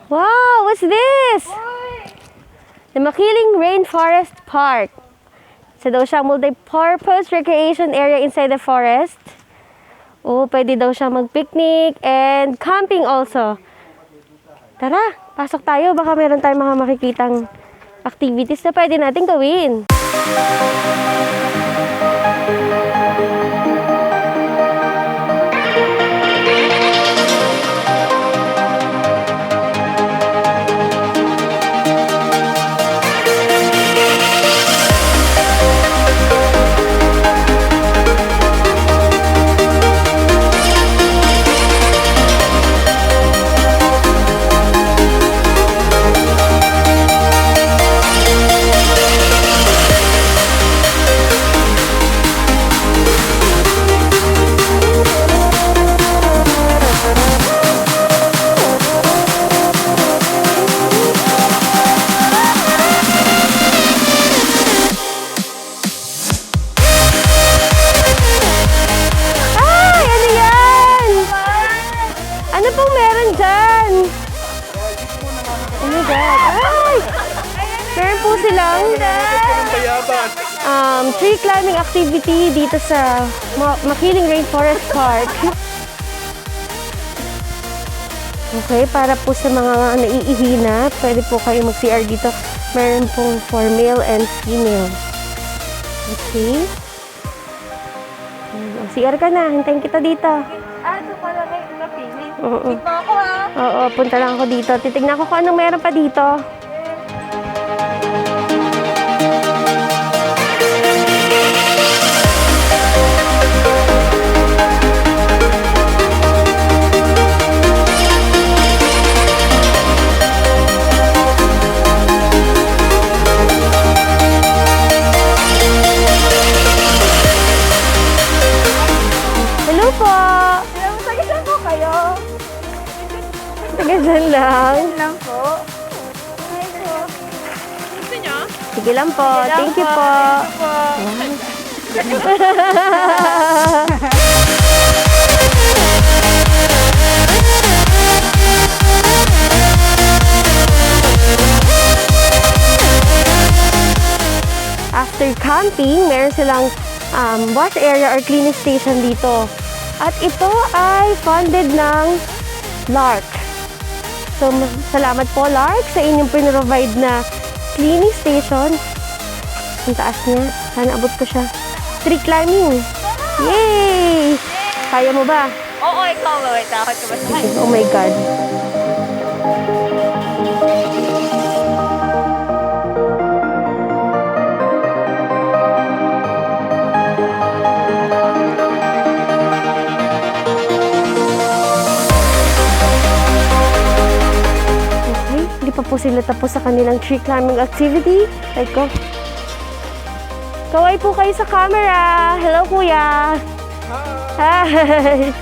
Wow, what's this? The Makiling Rainforest Park. So daw siyang multi-purpose recreation area inside the forest. Oh, pwede daw siyang mag-picnic and camping also. Tara, pasok tayo. Baka meron tayong mga makikitang activities na pwede natin gawin. Tree climbing activity dito sa Makiling Rainforest Park. Okay, para po sa mga naiihina, pwede po kayo mag-CR dito. Meron pong for male and female. Okay. CR ka na, hintayin kita dito. Ito pala kayo napili. Oo. Dito ako ha. Oo, punta lang ako dito. Titignan ko kung anong meron pa dito. Dyan lang. lang po. Gusto nyo? Sige lang po. Thank you po. After camping, meron silang wash area or cleaning station dito. At ito ay funded ng LARC. So, salamat po, Lark, sa inyong pinrovide na cleaning station. Ang taas niya. Sana abot ko siya. Tree climbing. Yay! Kaya mo ba? Oo, ikaw. Wait, takot ka ba sa akin? Oh my God. Po sila tapos sa kanilang tree climbing activity. Like ko. Kaway po kayo sa camera. Hello, kuya. Hi. Hi.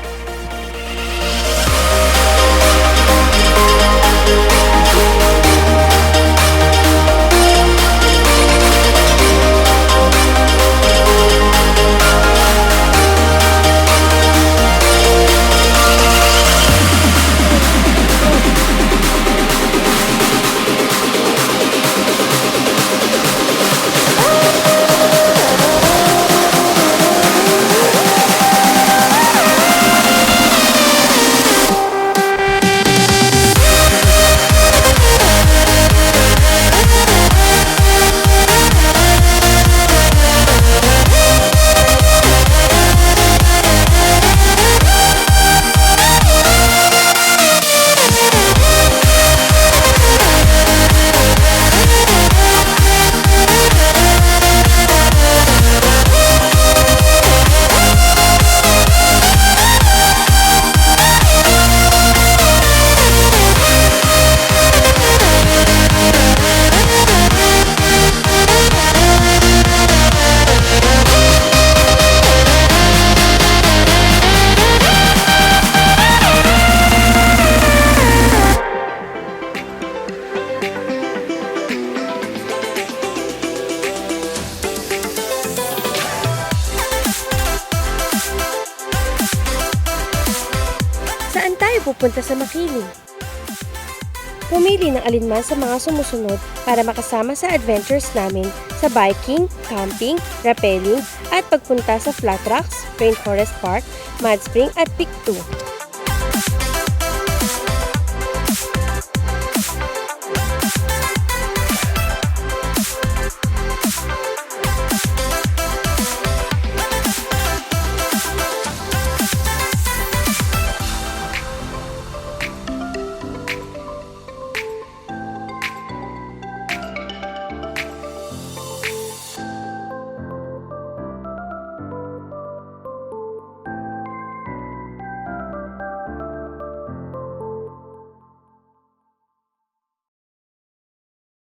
Saan tayo pupunta sa Makiling? Pumili ng alinman sa mga sumusunod para makasama sa adventures namin sa biking, camping, rappelling at pagpunta sa Flat Rocks, Rainforest Park, Mud Spring at Peak 2.